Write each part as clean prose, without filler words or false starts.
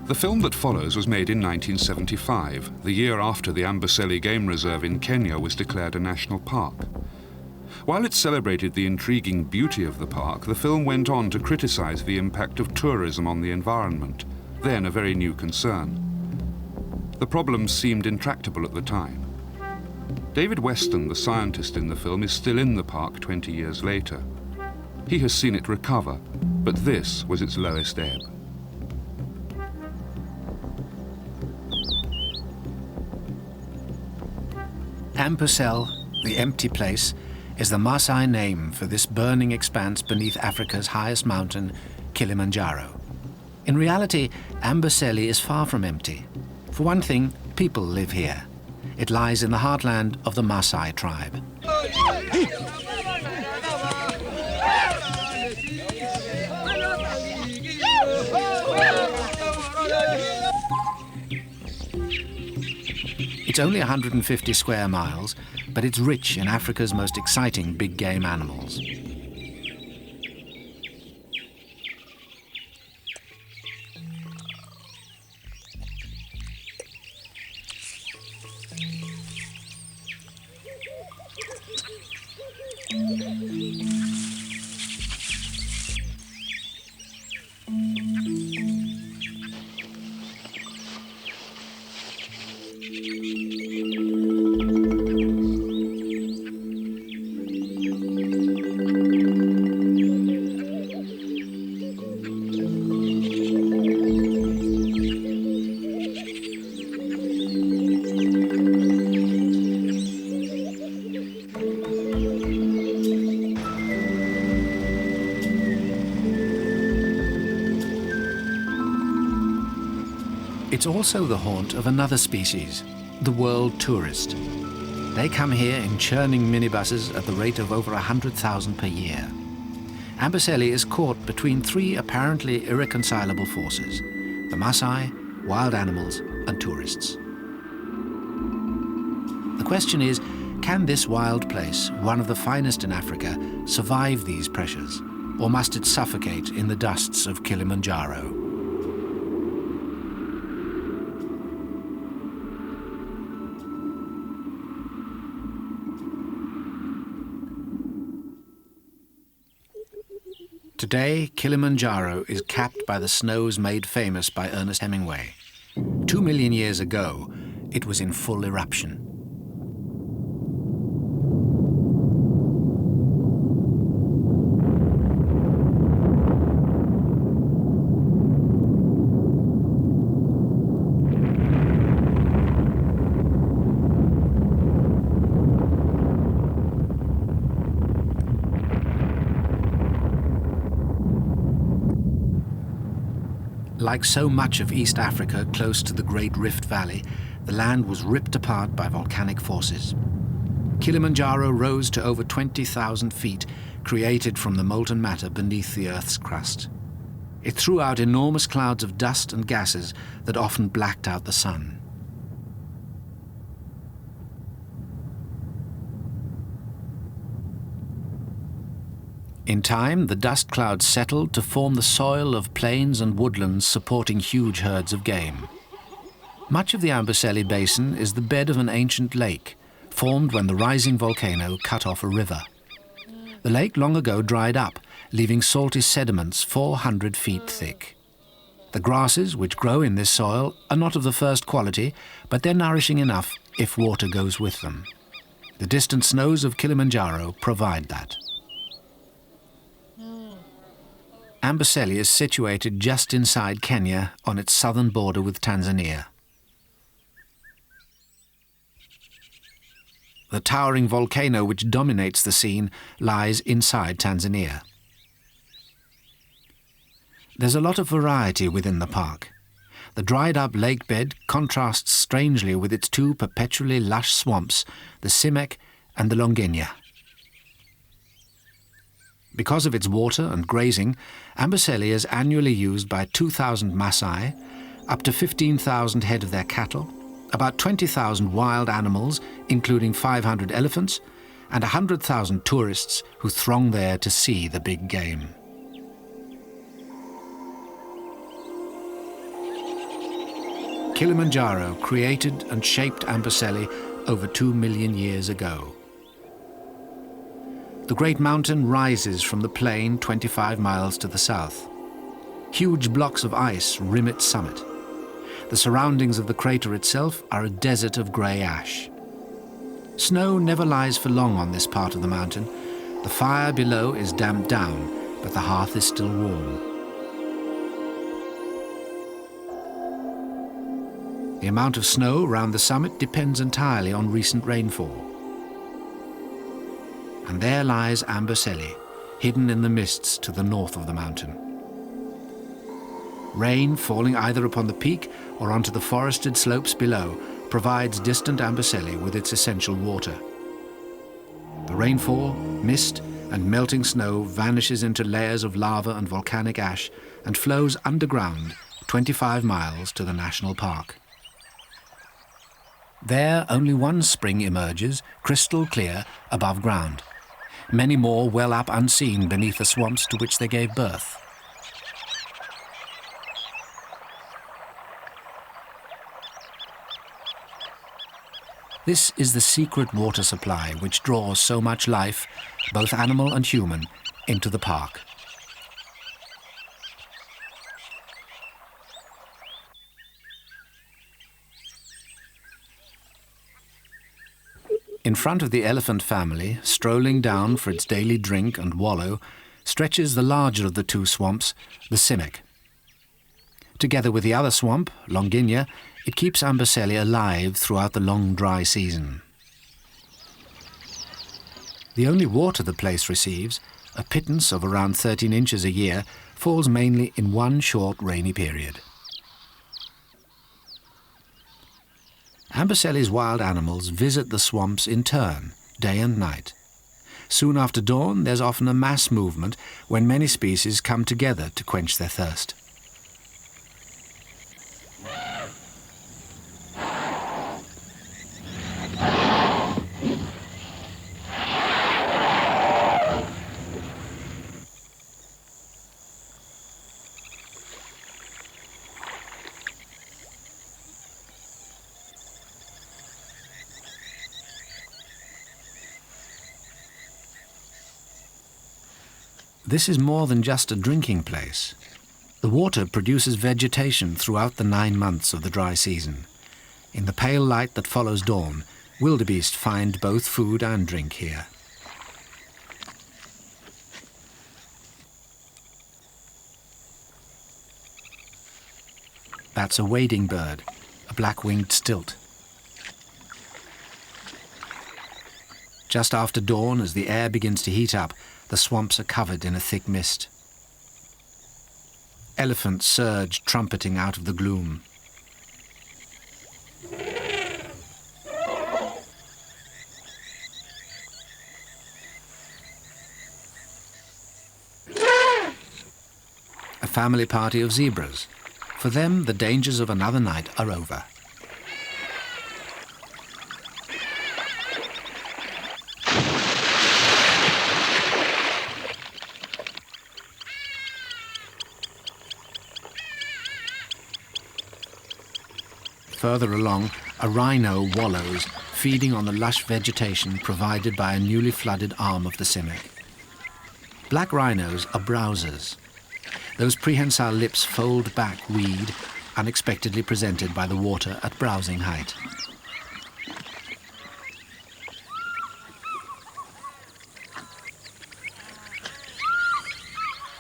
The film that follows was made in 1975, the year after the Amboseli Game Reserve in Kenya was declared a national park. While it celebrated the intriguing beauty of the park, the film went on to criticize the impact of tourism on the environment, then a very new concern. The problems seemed intractable at the time. David Weston, the scientist in the film, is still in the park 20 years later. He has seen it recover, but this was its lowest ebb. Amboseli, the empty place, is the Maasai name for this burning expanse beneath Africa's highest mountain, Kilimanjaro. In reality, Amboseli is far from empty. For one thing, people live here. It lies in the heartland of the Maasai tribe. It's only 150 square miles, but it's rich in Africa's most exciting big game animals. It's also the haunt of another species, the world tourist. They come here in churning minibuses at the rate of over 100,000 per year. Amboseli is caught between three apparently irreconcilable forces: the Maasai, wild animals, and tourists. The question is, can this wild place, one of the finest in Africa, survive these pressures, or must it suffocate in the dusts of Kilimanjaro? Today, Kilimanjaro is capped by the snows made famous by Ernest Hemingway. 2 million years ago, it was in full eruption. Like so much of East Africa close to the Great Rift Valley, the land was ripped apart by volcanic forces. Kilimanjaro rose to over 20,000 feet, created from the molten matter beneath the Earth's crust. It threw out enormous clouds of dust and gases that often blacked out the sun. In time, the dust clouds settled to form the soil of plains and woodlands supporting huge herds of game. Much of the Amboseli Basin is the bed of an ancient lake, formed when the rising volcano cut off a river. The lake long ago dried up, leaving salty sediments 400 feet thick. The grasses which grow in this soil are not of the first quality, but they're nourishing enough if water goes with them. The distant snows of Kilimanjaro provide that. Amboseli is situated just inside Kenya on its southern border with Tanzania. The towering volcano which dominates the scene lies inside Tanzania. There's a lot of variety within the park. The dried-up lake bed contrasts strangely with its two perpetually lush swamps, the Simek and the Longinia. Because of its water and grazing, Amboseli is annually used by 2,000 Maasai, up to 15,000 head of their cattle, about 20,000 wild animals, including 500 elephants, and 100,000 tourists who throng there to see the big game. Kilimanjaro created and shaped Amboseli over 2 million years ago. The great mountain rises from the plain 25 miles to the south. Huge blocks of ice rim its summit. The surroundings of the crater itself are a desert of grey ash. Snow never lies for long on this part of the mountain. The fire below is damped down, but the hearth is still warm. The amount of snow around the summit depends entirely on recent rainfall. And there lies Amboseli, hidden in the mists to the north of the mountain. Rain falling either upon the peak or onto the forested slopes below provides distant Amboseli with its essential water. The rainfall, mist, and melting snow vanishes into layers of lava and volcanic ash and flows underground 25 miles to the national park. There, only one spring emerges, crystal clear, above ground. Many more well up unseen beneath the swamps to which they gave birth. This is the secret water supply which draws so much life, both animal and human, into the park. In front of the elephant family, strolling down for its daily drink and wallow, stretches the larger of the two swamps, the Simic. Together with the other swamp, Longinia, it keeps Amboseli alive throughout the long dry season. The only water the place receives, a pittance of around 13 inches a year, falls mainly in one short rainy period. Amboseli's wild animals visit the swamps in turn, day and night. Soon after dawn, there's often a mass movement when many species come together to quench their thirst. This is more than just a drinking place. The water produces vegetation throughout the 9 months of the dry season. In the pale light that follows dawn, wildebeest find both food and drink here. That's a wading bird, a black-winged stilt. Just after dawn, as the air begins to heat up, the swamps are covered in a thick mist. Elephants surge, trumpeting out of the gloom. A family party of zebras. For them, the dangers of another night are over. Further along, a rhino wallows, feeding on the lush vegetation provided by a newly flooded arm of the Simic. Black rhinos are browsers. Those prehensile lips fold back weed, unexpectedly presented by the water at browsing height.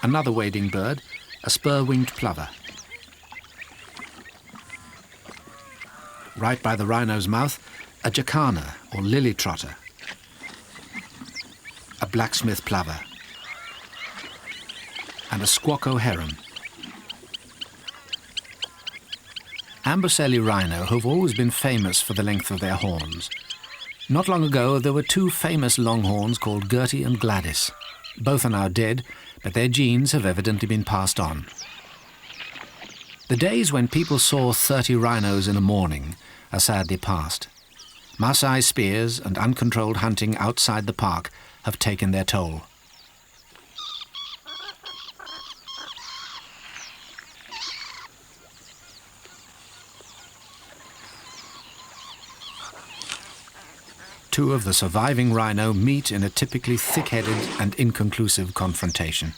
Another wading bird, a spur-winged plover. Right by the rhino's mouth, a jacana, or lily trotter, a blacksmith plover, and a squacco heron. Amboseli rhino have always been famous for the length of their horns. Not long ago, there were two famous longhorns called Gertie and Gladys. Both are now dead, but their genes have evidently been passed on. The days when people saw 30 rhinos in a morning are sadly past. Maasai spears and uncontrolled hunting outside the park have taken their toll. Two of the surviving rhino meet in a typically thick-headed and inconclusive confrontation.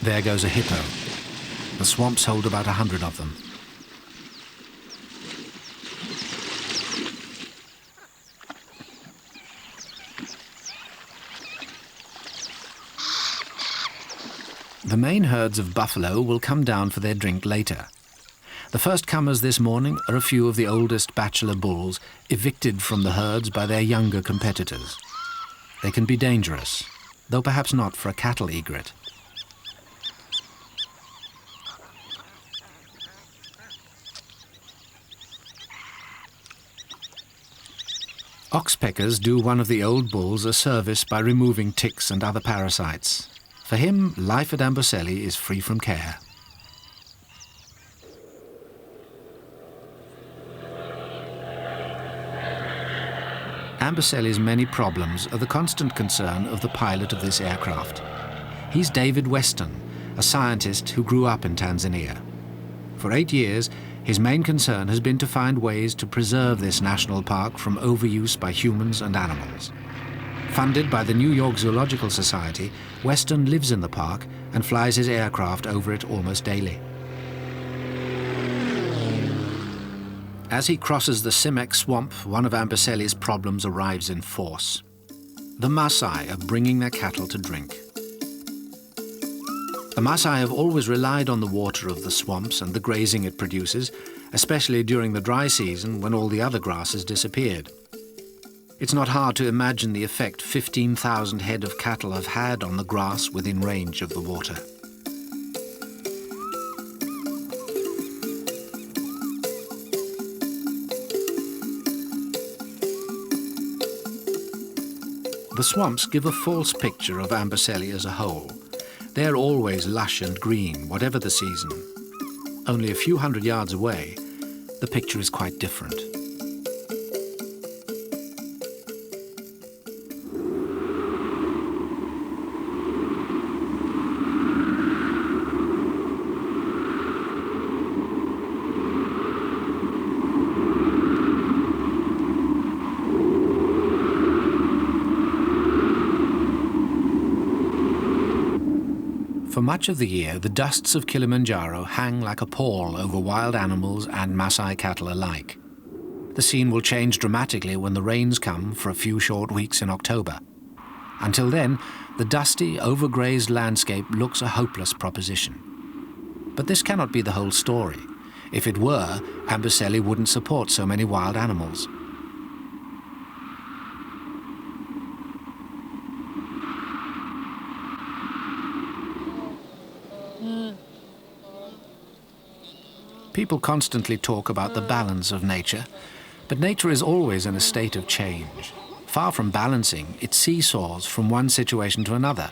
There goes a hippo. The swamps hold about 100 of them. The main herds of buffalo will come down for their drink later. The first comers this morning are a few of the oldest bachelor bulls evicted from the herds by their younger competitors. They can be dangerous, though perhaps not for a cattle egret. Oxpeckers do one of the old bulls a service by removing ticks and other parasites. For him, life at Amboseli is free from care. Amboseli's many problems are the constant concern of the pilot of this aircraft. He's David Weston, a scientist who grew up in Tanzania. For 8 years, his main concern has been to find ways to preserve this national park from overuse by humans and animals. Funded by the New York Zoological Society, Weston lives in the park and flies his aircraft over it almost daily. As he crosses the Simek swamp, one of Amboseli's problems arrives in force. The Maasai are bringing their cattle to drink. The Maasai have always relied on the water of the swamps and the grazing it produces, especially during the dry season when all the other grasses disappeared. It's not hard to imagine the effect 15,000 head of cattle have had on the grass within range of the water. The swamps give a false picture of Amboseli as a whole. They're always lush and green, whatever the season. Only a few hundred yards away, the picture is quite different. For much of the year, the dusts of Kilimanjaro hang like a pall over wild animals and Maasai cattle alike. The scene will change dramatically when the rains come for a few short weeks in October. Until then, the dusty, overgrazed landscape looks a hopeless proposition. But this cannot be the whole story. If it were, Amboseli wouldn't support so many wild animals. People constantly talk about the balance of nature, but nature is always in a state of change. Far from balancing, it seesaws from one situation to another.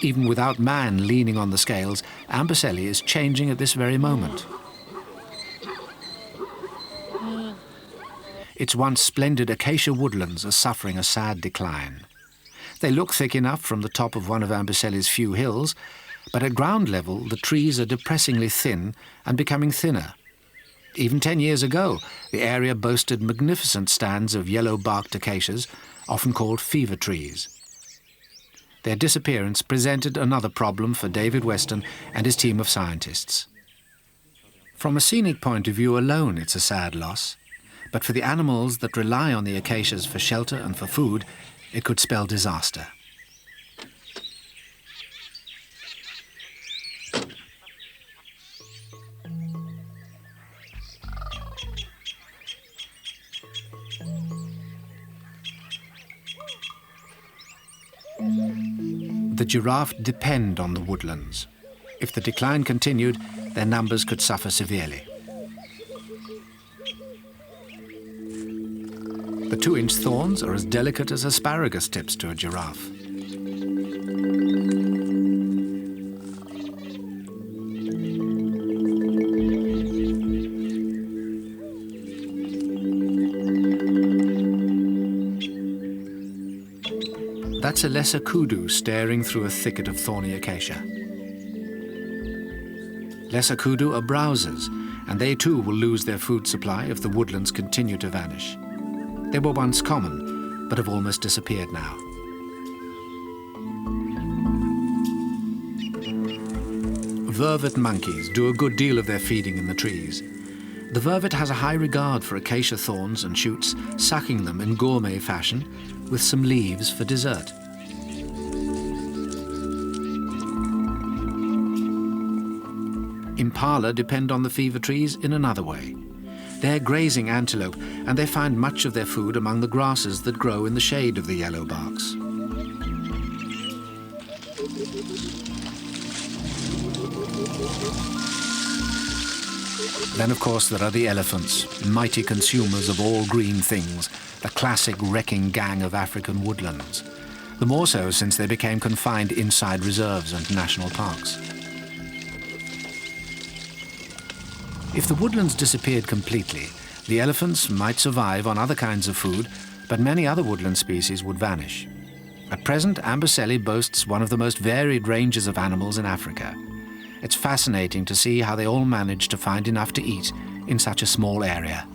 Even without man leaning on the scales, Amboseli is changing at this very moment. Its once splendid acacia woodlands are suffering a sad decline. They look thick enough from the top of one of Amboseli's few hills, but at ground level, the trees are depressingly thin and becoming thinner. Even 10 years ago, the area boasted magnificent stands of yellow-barked acacias, often called fever trees. Their disappearance presented another problem for David Weston and his team of scientists. From a scenic point of view alone, it's a sad loss, but for the animals that rely on the acacias for shelter and for food, it could spell disaster. The giraffe depend on the woodlands. If the decline continued, their numbers could suffer severely. The 2-inch thorns are as delicate as asparagus tips to a giraffe. That's a lesser kudu staring through a thicket of thorny acacia. Lesser kudu are browsers, and they too will lose their food supply if the woodlands continue to vanish. They were once common, but have almost disappeared now. Vervet monkeys do a good deal of their feeding in the trees. The vervet has a high regard for acacia thorns and shoots, sucking them in gourmet fashion with some leaves for dessert. Impala depend on the fever trees in another way. They're grazing antelope, and they find much of their food among the grasses that grow in the shade of the yellow barks. Then, of course, there are the elephants, mighty consumers of all green things, the classic wrecking gang of African woodlands. The more so since they became confined inside reserves and national parks. If the woodlands disappeared completely, the elephants might survive on other kinds of food, but many other woodland species would vanish. At present, Amboseli boasts one of the most varied ranges of animals in Africa. It's fascinating to see how they all manage to find enough to eat in such a small area.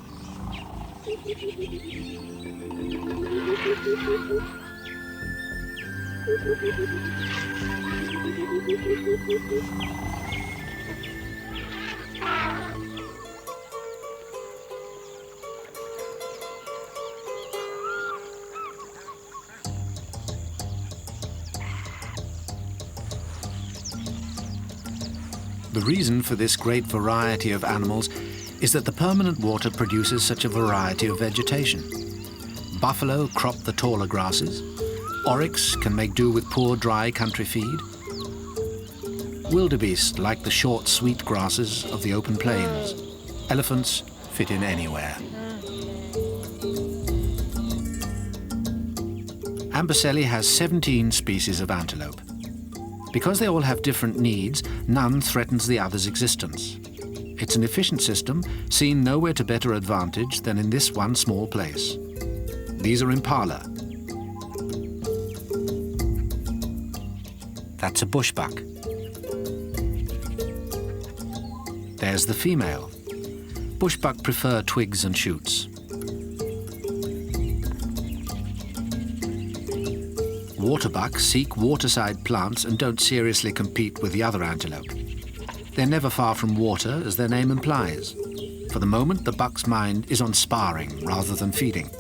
The reason for this great variety of animals is that the permanent water produces such a variety of vegetation. Buffalo crop the taller grasses. Oryx can make do with poor, dry country feed. Wildebeest like the short, sweet grasses of the open plains. Elephants fit in anywhere. Amboseli has 17 species of antelope. Because they all have different needs, none threatens the other's existence. It's an efficient system, seen nowhere to better advantage than in this one small place. These are impala. That's a bushbuck. There's the female. Bushbuck prefer twigs and shoots. Waterbuck seek waterside plants and don't seriously compete with the other antelope. They're never far from water, as their name implies. For the moment, the buck's mind is on sparring rather than feeding.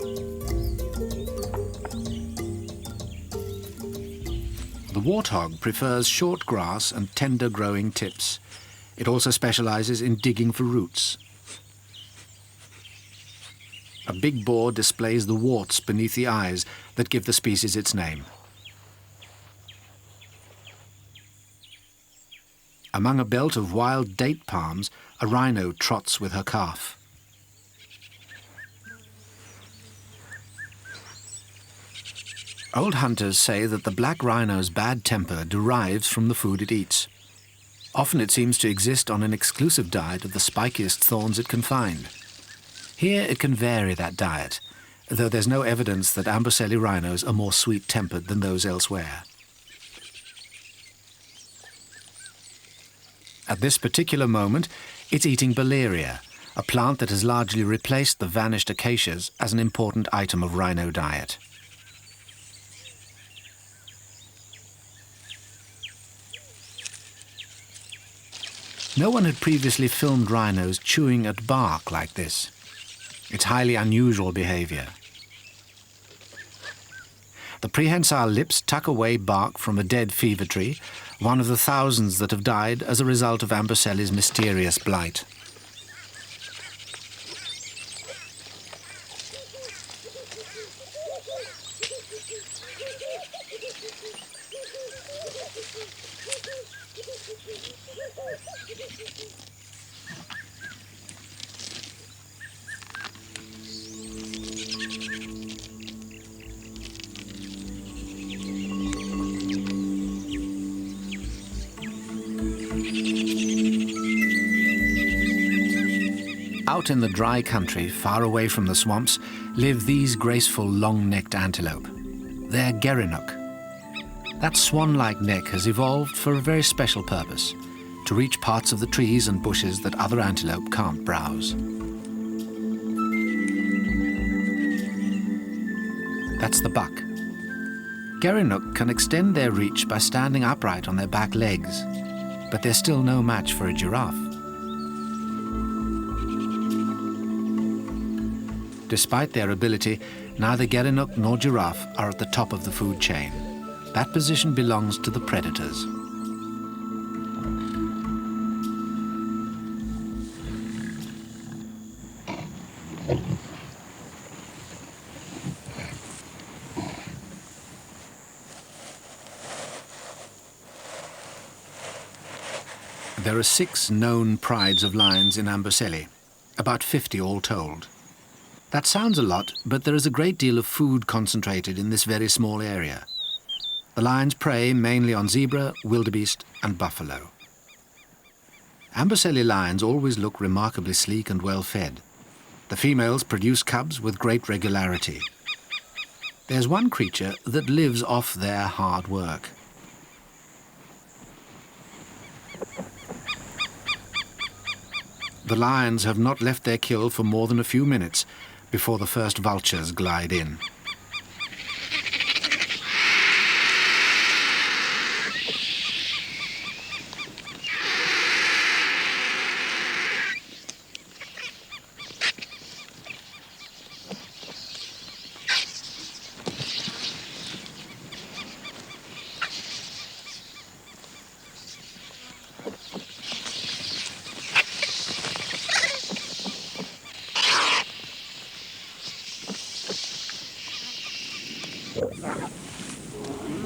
The warthog prefers short grass and tender growing tips. It also specializes in digging for roots. A big boar displays the warts beneath the eyes that give the species its name. Among a belt of wild date palms, a rhino trots with her calf. Old hunters say that the black rhino's bad temper derives from the food it eats. Often it seems to exist on an exclusive diet of the spikiest thorns it can find. Here it can vary that diet, though there's no evidence that Amboseli rhinos are more sweet-tempered than those elsewhere. At this particular moment, it's eating Belleria, a plant that has largely replaced the vanished acacias as an important item of rhino diet. No one had previously filmed rhinos chewing at bark like this. It's highly unusual behavior. The prehensile lips tuck away bark from a dead fever tree, one of the thousands that have died as a result of Amboseli's mysterious blight. Out in the dry country, far away from the swamps, live these graceful long-necked antelope. They're Gerenuk. That swan-like neck has evolved for a very special purpose. to reach parts of the trees and bushes that other antelope can't browse. That's the buck. Gerenuk can extend their reach by standing upright on their back legs, but they're still no match for a giraffe. Despite their ability, neither Gerenuk nor giraffe are at the top of the food chain. That position belongs to the predators. There are 6 known prides of lions in Amboseli, about 50 all told. That sounds a lot, but there is a great deal of food concentrated in this very small area. The lions prey mainly on zebra, wildebeest and buffalo. Amboseli lions always look remarkably sleek and well fed. The females produce cubs with great regularity. There's one creature that lives off their hard work. The lions have not left their kill for more than a few minutes before the first vultures glide in.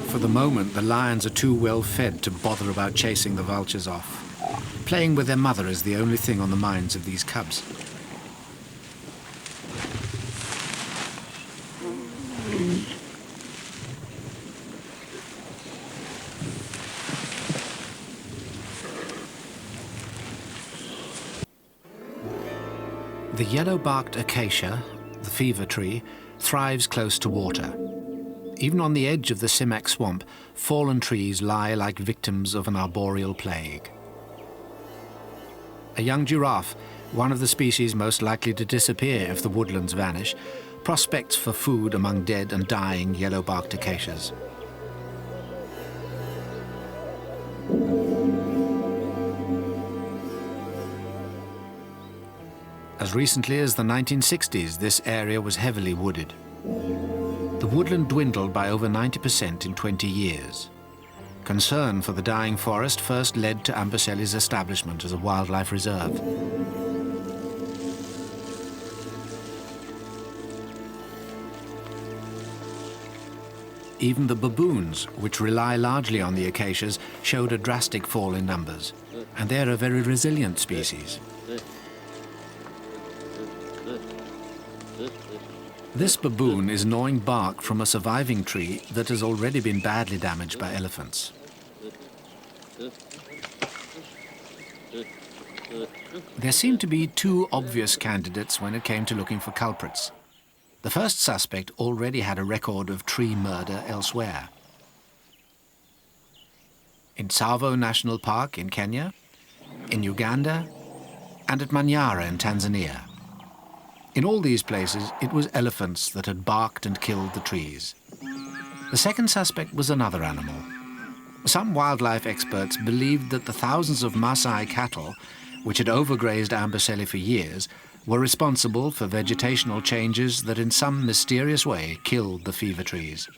For the moment, the lions are too well fed to bother about chasing the vultures off. Playing with their mother is the only thing on the minds of these cubs. The yellow-barked acacia, the fever tree, thrives close to water. Even on the edge of the Simak swamp, fallen trees lie like victims of an arboreal plague. A young giraffe, one of the species most likely to disappear if the woodlands vanish, prospects for food among dead and dying yellow-barked acacias. As recently as the 1960s, this area was heavily wooded. The woodland dwindled by over 90% in 20 years. Concern for the dying forest first led to Amboseli's establishment as a wildlife reserve. Even the baboons, which rely largely on the acacias, showed a drastic fall in numbers, and they're a very resilient species. This baboon is gnawing bark from a surviving tree that has already been badly damaged by elephants. There seemed to be 2 obvious candidates when it came to looking for culprits. The first suspect already had a record of tree murder elsewhere. In Tsavo National Park in Kenya, in Uganda, and at Manyara in Tanzania. In all these places, it was elephants that had barked and killed the trees. The second suspect was another animal. Some wildlife experts believed that the thousands of Maasai cattle, which had overgrazed Amboseli for years, were responsible for vegetational changes that in some mysterious way killed the fever trees.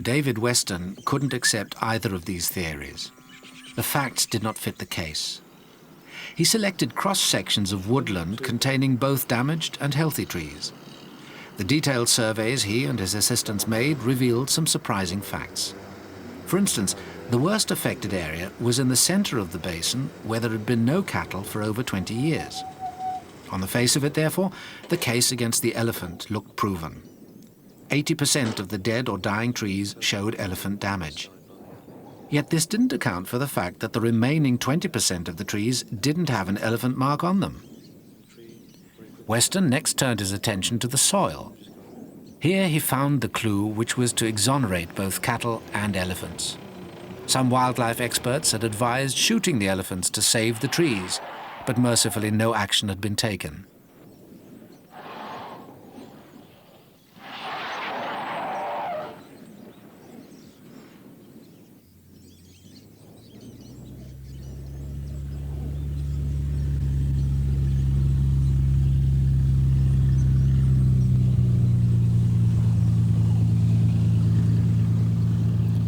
David Weston couldn't accept either of these theories. The facts did not fit the case. He selected cross-sections of woodland containing both damaged and healthy trees. The detailed surveys he and his assistants made revealed some surprising facts. For instance, the worst affected area was in the center of the basin, where there had been no cattle for over 20 years. On the face of it, therefore, the case against the elephant looked proven. 80% of the dead or dying trees showed elephant damage. Yet this didn't account for the fact that the remaining 20% of the trees didn't have an elephant mark on them. Weston next turned his attention to the soil. Here he found the clue which was to exonerate both cattle and elephants. Some wildlife experts had advised shooting the elephants to save the trees, but mercifully no action had been taken.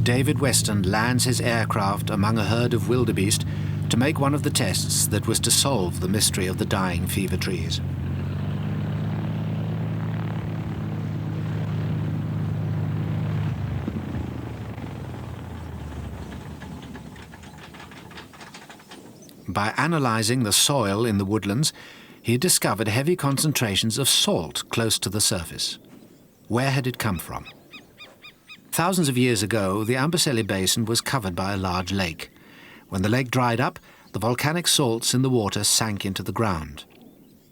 David Weston lands his aircraft among a herd of wildebeest to make one of the tests that was to solve the mystery of the dying fever trees. By analysing the soil in the woodlands, he had discovered heavy concentrations of salt close to the surface. Where had it come from? Thousands of years ago, the Amboseli Basin was covered by a large lake. When the lake dried up, the volcanic salts in the water sank into the ground.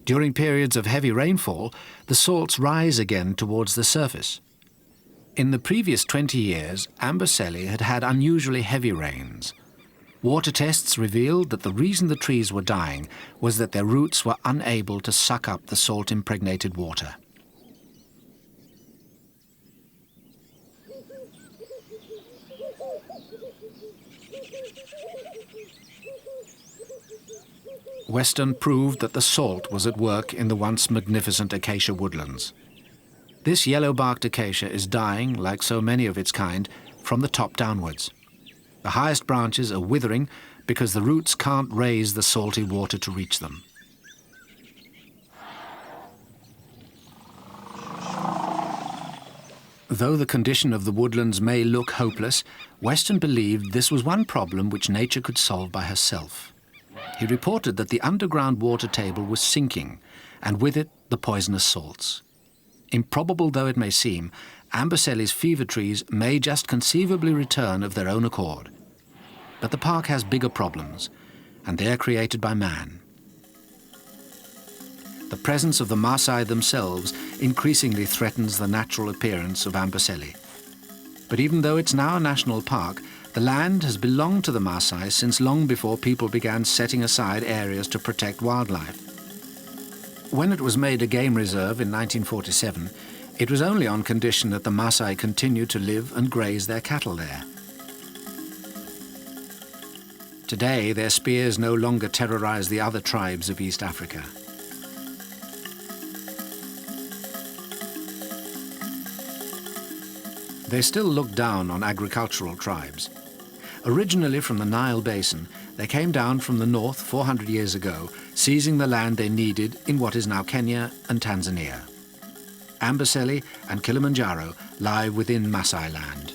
During periods of heavy rainfall, the salts rise again towards the surface. In the previous 20 years, Amboseli had had unusually heavy rains. Water tests revealed that the reason the trees were dying was that their roots were unable to suck up the salt-impregnated water. Weston proved that the salt was at work in the once magnificent acacia woodlands. This yellow-barked acacia is dying, like so many of its kind, from the top downwards. The highest branches are withering because the roots can't raise the salty water to reach them. Though the condition of the woodlands may look hopeless, Weston believed this was one problem which nature could solve by herself. He reported that the underground water table was sinking, and with it the poisonous salts. Improbable though it may seem, Amboseli's fever trees may just conceivably return of their own accord. But the park has bigger problems, and they are created by man. The presence of the Maasai themselves increasingly threatens the natural appearance of Amboseli. But even though it's now a national park, the land has belonged to the Maasai since long before people began setting aside areas to protect wildlife. When it was made a game reserve in 1947, it was only on condition that the Maasai continued to live and graze their cattle there. Today, their spears no longer terrorize the other tribes of East Africa. They still look down on agricultural tribes. Originally from the Nile Basin, they came down from the north 400 years ago, seizing the land they needed in what is now Kenya and Tanzania. Amboseli and Kilimanjaro lie within Maasai land.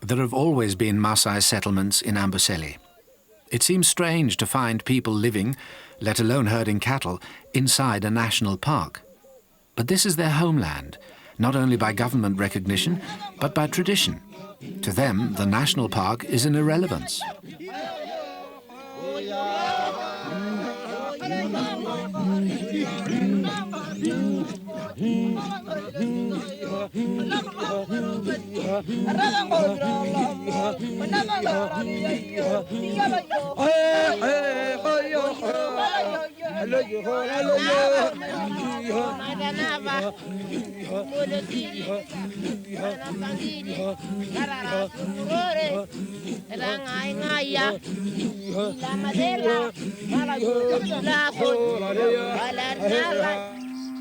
There have always been Maasai settlements in Amboseli. It seems strange to find people living, let alone herding cattle, inside a national park. But this is their homeland, not only by government recognition, but by tradition. To them, the national park is an irrelevance.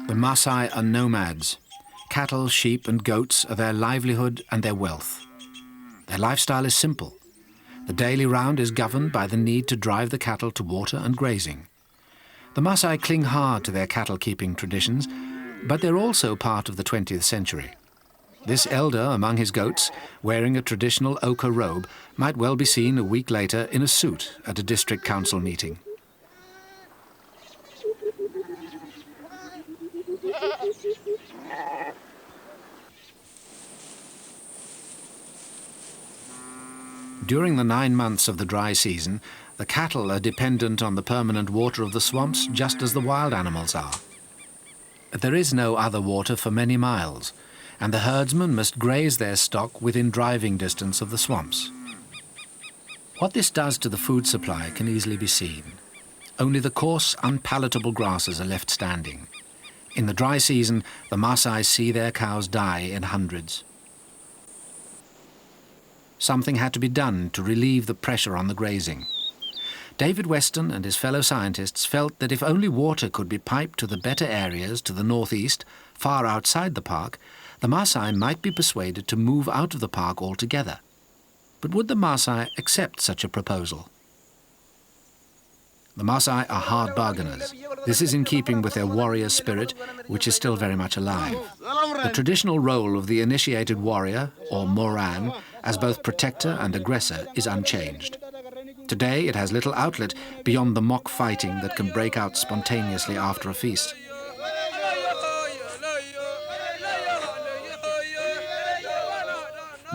The Maasai are nomads. Cattle, sheep and goats are their livelihood and their wealth. Their lifestyle is simple. The daily round is governed by the need to drive the cattle to water and grazing. The Maasai cling hard to their cattle-keeping traditions, but they're also part of the 20th century. This elder among his goats, wearing a traditional ochre robe, might well be seen a week later in a suit at a district council meeting. During the 9 months of the dry season, The cattle are dependent on the permanent water of the swamps just as the wild animals are. There is no other water for many miles, and the herdsmen must graze their stock within driving distance of the swamps. What this does to the food supply can easily be seen. Only the coarse, unpalatable grasses are left standing. In the dry season, the Maasai see their cows die in hundreds. Something had to be done to relieve the pressure on the grazing. David Weston and his fellow scientists felt that if only water could be piped to the better areas to the northeast, far outside the park, the Maasai might be persuaded to move out of the park altogether. But would the Maasai accept such a proposal? The Maasai are hard bargainers. This is in keeping with their warrior spirit, which is still very much alive. The traditional role of the initiated warrior, or Moran, as both protector and aggressor is unchanged. Today it has little outlet beyond the mock fighting that can break out spontaneously after a feast.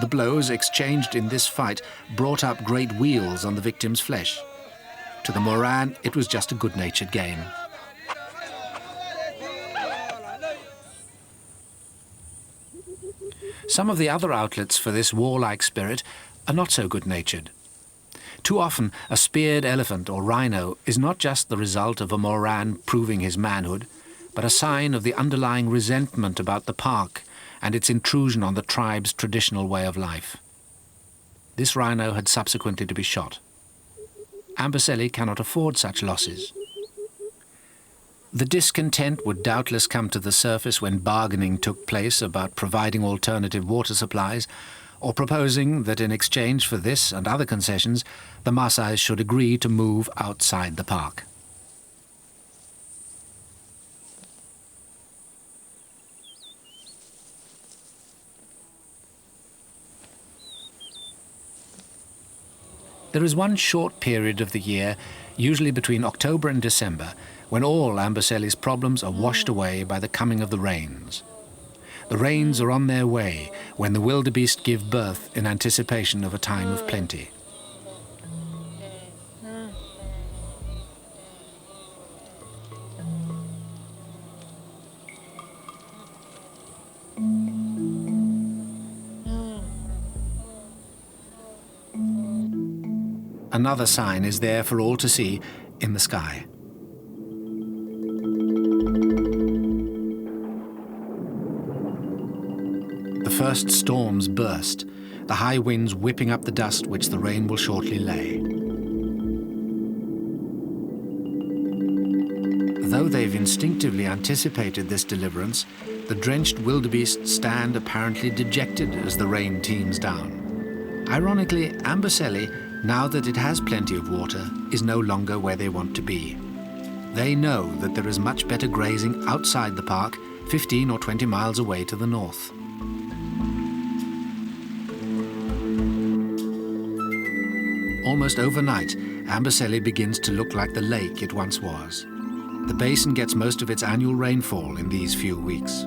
The blows exchanged in this fight brought up great weals on the victim's flesh. To the Moran, it was just a good-natured game. Some of the other outlets for this warlike spirit are not so good-natured. Too often, a speared elephant or rhino is not just the result of a Moran proving his manhood, but a sign of the underlying resentment about the park and its intrusion on the tribe's traditional way of life. This rhino had subsequently to be shot. Amboseli cannot afford such losses. The discontent would doubtless come to the surface when bargaining took place about providing alternative water supplies, or proposing that in exchange for this and other concessions, the Maasai should agree to move outside the park. There is one short period of the year, usually between October and December, when all Amboseli's problems are washed away by the coming of the rains. The rains are on their way when the wildebeest give birth in anticipation of a time of plenty. Another sign is there for all to see in the sky. The first storms burst, the high winds whipping up the dust which the rain will shortly lay. Though they've instinctively anticipated this deliverance, the drenched wildebeest stand apparently dejected as the rain teems down. Ironically, Amboseli, now that it has plenty of water, is no longer where they want to be. They know that there is much better grazing outside the park, 15 or 20 miles away to the north. Almost overnight, Amboseli begins to look like the lake it once was. The basin gets most of its annual rainfall in these few weeks.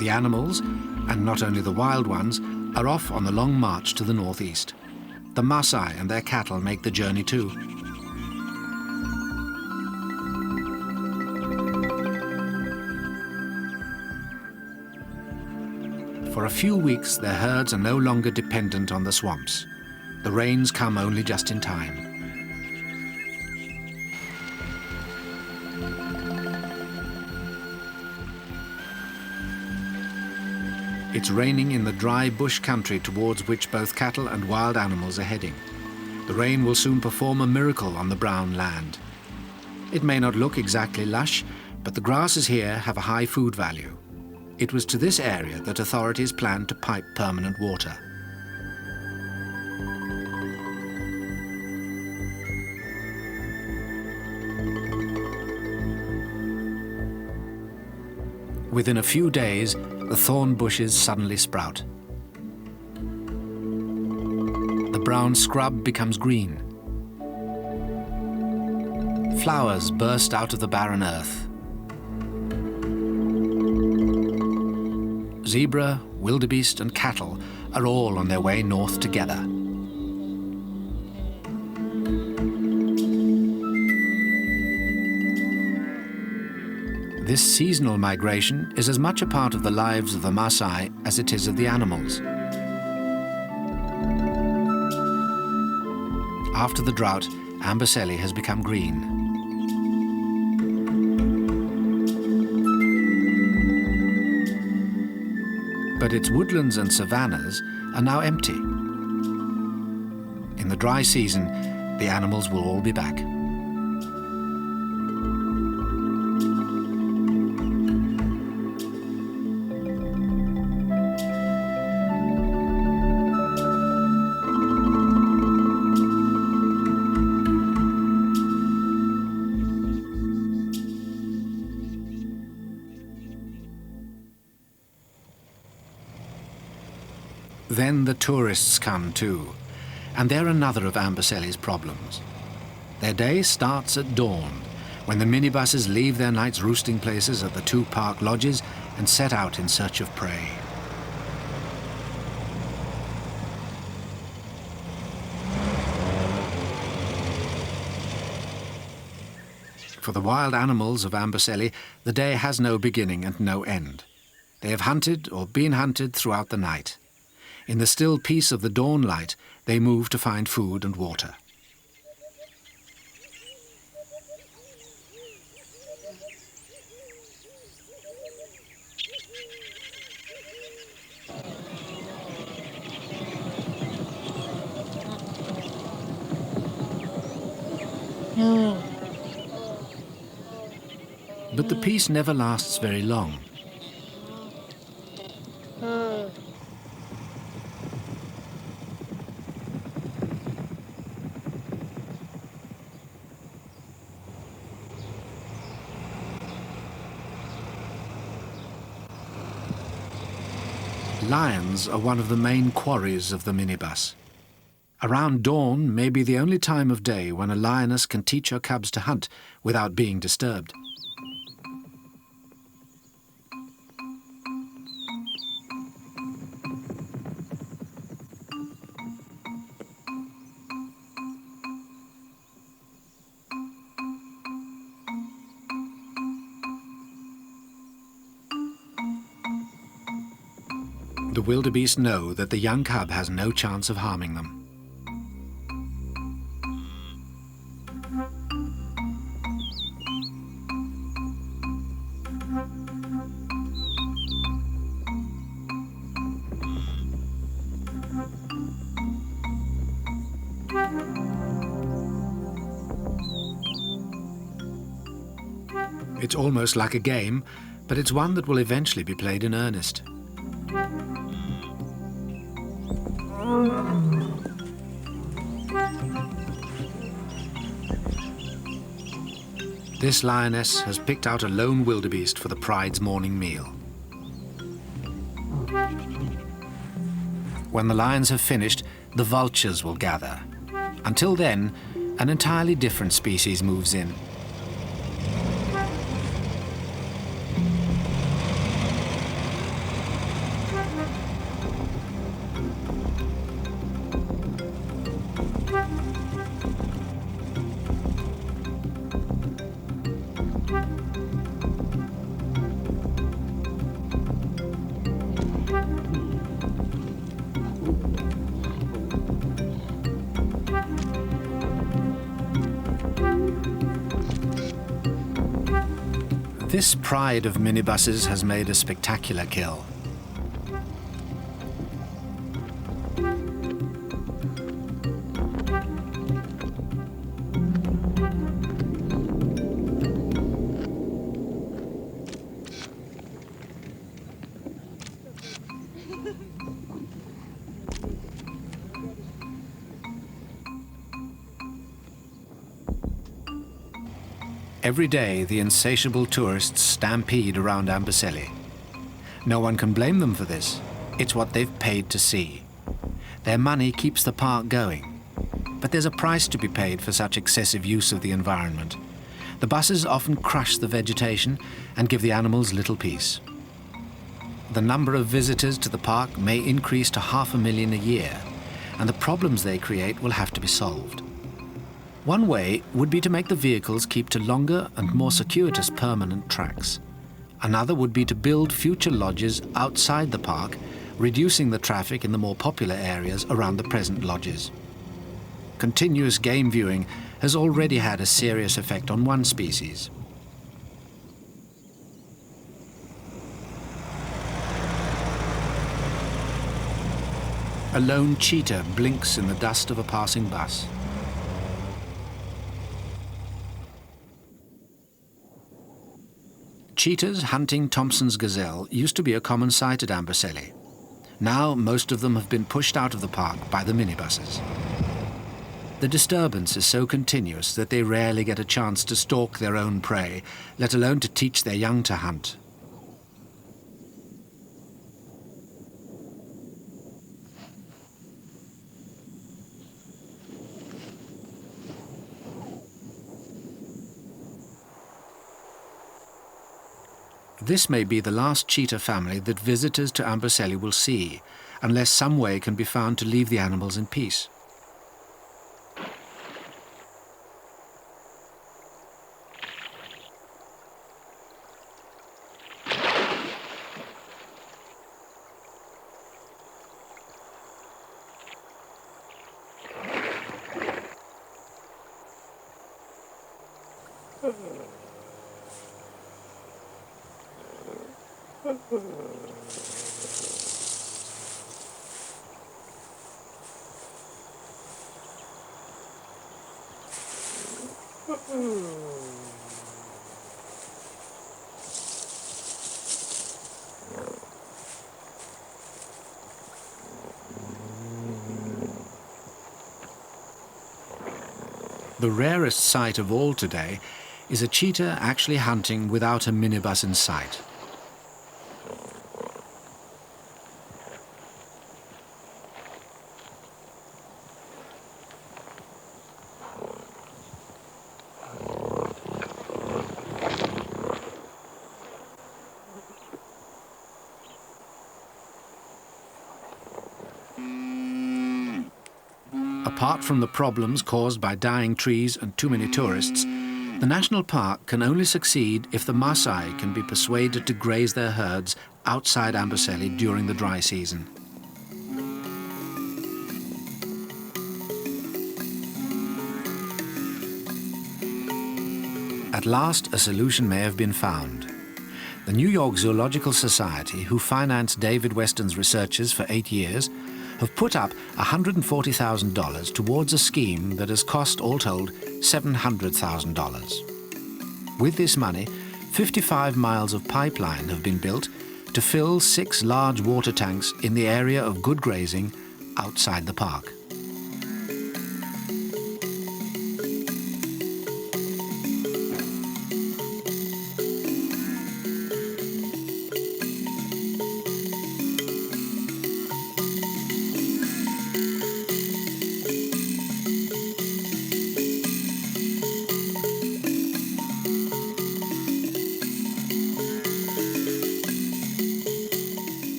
The animals, and not only the wild ones, are off on the long march to the northeast. The Maasai and their cattle make the journey too. For a few weeks, their herds are no longer dependent on the swamps. The rains come only just in time. It's raining in the dry bush country towards which both cattle and wild animals are heading. The rain will soon perform a miracle on the brown land. It may not look exactly lush, but the grasses here have a high food value. It was to this area that authorities planned to pipe permanent water. Within a few days, the thorn bushes suddenly sprout. The brown scrub becomes green. Flowers burst out of the barren earth. Zebra, wildebeest and cattle are all on their way north together. This seasonal migration is as much a part of the lives of the Maasai as it is of the animals. After the drought, Amboseli has become green. But its woodlands and savannas are now empty. In the dry season, the animals will all be back. Then the tourists come too, and they're another of Amboseli's problems. Their day starts at dawn, when the minibuses leave their night's roosting places at the two park lodges and set out in search of prey. For the wild animals of Amboseli, the day has no beginning and no end. They have hunted or been hunted throughout the night. In the still peace of the dawn light, they move to find food and water. But the peace never lasts very long. Lions are one of the main quarries of the minibus. Around dawn may be the only time of day when a lioness can teach her cubs to hunt without being disturbed. The wildebeest know that the young cub has no chance of harming them. It's almost like a game, but it's one that will eventually be played in earnest. This lioness has picked out a lone wildebeest for the pride's morning meal. When the lions have finished, the vultures will gather. Until then, an entirely different species moves in. This pride of minibuses has made a spectacular kill. Every day, the insatiable tourists stampede around Amboseli. No one can blame them for this. It's what they've paid to see. Their money keeps the park going. But there's a price to be paid for such excessive use of the environment. The buses often crush the vegetation and give the animals little peace. The number of visitors to the park may increase to 500,000 a year, and the problems they create will have to be solved. One way would be to make the vehicles keep to longer and more circuitous permanent tracks. Another would be to build future lodges outside the park, reducing the traffic in the more popular areas around the present lodges. Continuous game viewing has already had a serious effect on one species. A lone cheetah blinks in the dust of a passing bus. Cheetahs hunting Thompson's gazelle used to be a common sight at Amboseli. Now most of them have been pushed out of the park by the minibuses. The disturbance is so continuous that they rarely get a chance to stalk their own prey, let alone to teach their young to hunt. This may be the last cheetah family that visitors to Amboseli will see, unless some way can be found to leave the animals in peace. The rarest sight of all today is a cheetah actually hunting without a minibus in sight. Apart from the problems caused by dying trees and too many tourists, the national park can only succeed if the Maasai can be persuaded to graze their herds outside Amboseli during the dry season. At last, a solution may have been found. The New York Zoological Society, who financed David Weston's researches for 8 years, have put up $140,000 towards a scheme that has cost, all told, $700,000. With this money, 55 miles of pipeline have been built to fill 6 large water tanks in the area of good grazing outside the park.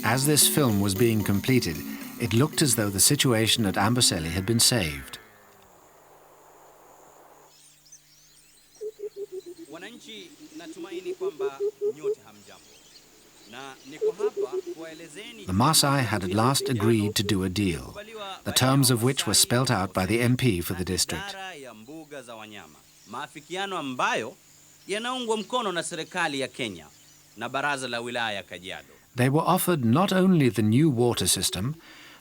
As this film was being completed, it looked as though the situation at Amboseli had been saved. The Maasai had at last agreed to do a deal, the terms of which were spelt out by the MP for the district. Maafikiano ambayo yanaungwa mkono na serikali ya Kenya na baraza la wilaya Kajiado. They were offered not only the new water system,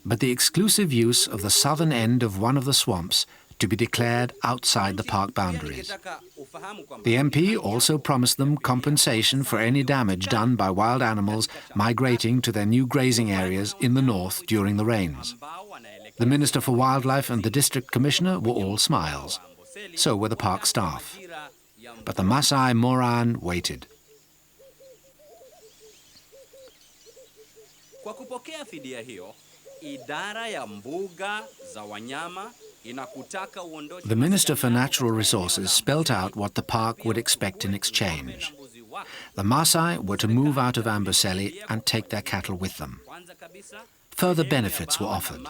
but the exclusive use of the southern end of one of the swamps to be declared outside the park boundaries. The MP also promised them compensation for any damage done by wild animals migrating to their new grazing areas in the north during the rains. The Minister for Wildlife and the District Commissioner were all smiles. So were the park staff. But the Maasai Moran waited. Kwa kupokea fidia hiyo, idara ya mbuga za wanyama The Minister for Natural Resources spelt out what the park would expect in exchange. The Maasai were to move out of Amboseli and take their cattle with them. Further benefits were offered.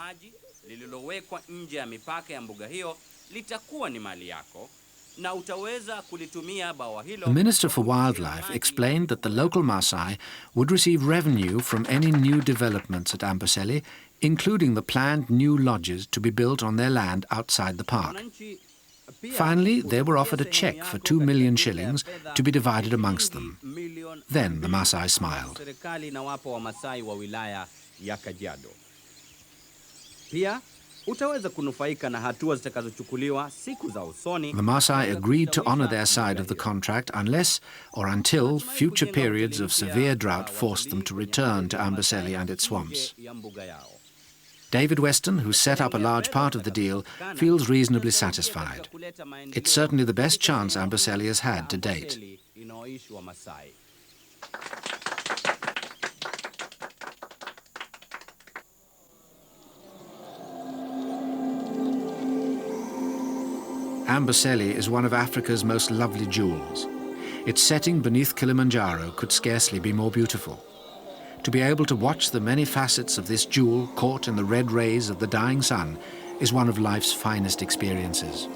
The Minister for Wildlife explained that the local Maasai would receive revenue from any new developments at Amboseli, including the planned new lodges to be built on their land outside the park. Finally, they were offered a cheque for 2 million shillings to be divided amongst them. Then the Maasai smiled. The Maasai agreed to honour their side of the contract unless or until future periods of severe drought forced them to return to Amboseli and its swamps. David Weston, who set up a large part of the deal, feels reasonably satisfied. It's certainly the best chance Amboseli has had to date. Amboseli is one of Africa's most lovely jewels. Its setting beneath Kilimanjaro could scarcely be more beautiful. To be able to watch the many facets of this jewel caught in the red rays of the dying sun is one of life's finest experiences.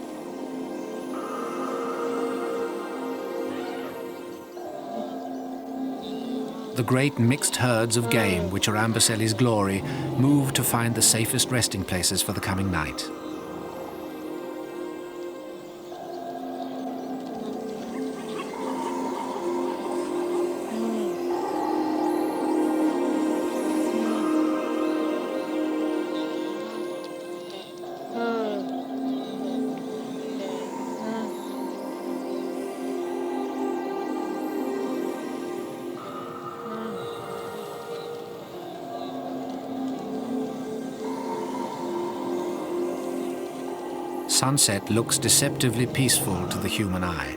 The great mixed herds of game, which are Amboseli's glory, move to find the safest resting places for the coming night. Sunset looks deceptively peaceful to the human eye,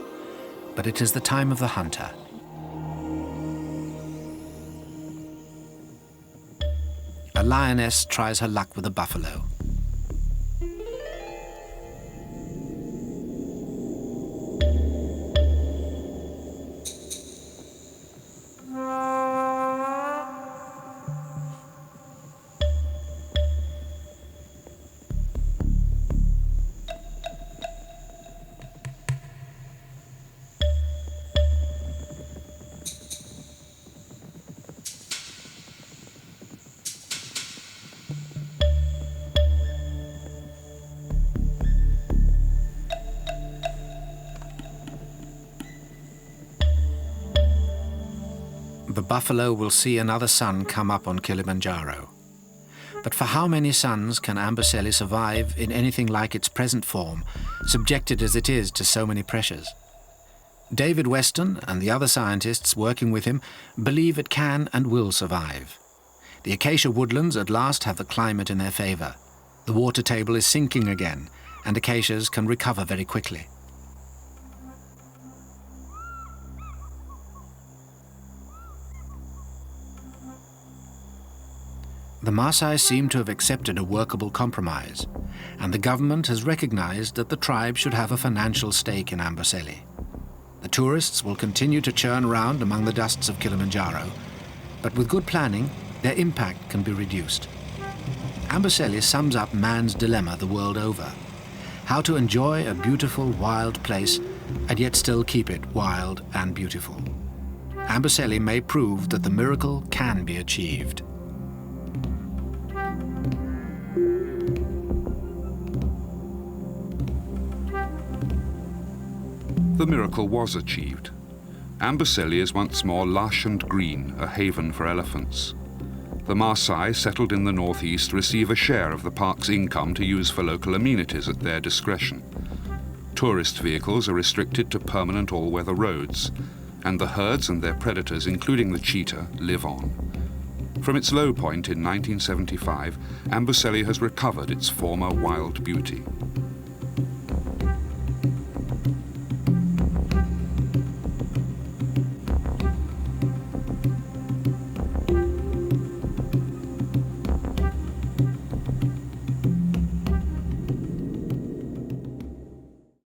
but it is the time of the hunter. A lioness tries her luck with a buffalo. The buffalo will see another sun come up on Kilimanjaro. But for how many suns can Amboseli survive in anything like its present form, subjected as it is to so many pressures? David Weston and the other scientists working with him believe it can and will survive. The acacia woodlands at last have the climate in their favour. The water table is sinking again, and acacias can recover very quickly. The Maasai seem to have accepted a workable compromise, and the government has recognized that the tribe should have a financial stake in Amboseli. The tourists will continue to churn around among the dusts of Kilimanjaro, but with good planning, their impact can be reduced. Amboseli sums up man's dilemma the world over: how to enjoy a beautiful, wild place and yet still keep it wild and beautiful. Amboseli may prove that the miracle can be achieved. The miracle was achieved. Amboseli is once more lush and green, a haven for elephants. The Maasai, settled in the northeast, receive a share of the park's income to use for local amenities at their discretion. Tourist vehicles are restricted to permanent all-weather roads, and the herds and their predators, including the cheetah, live on. From its low point in 1975, Amboseli has recovered its former wild beauty.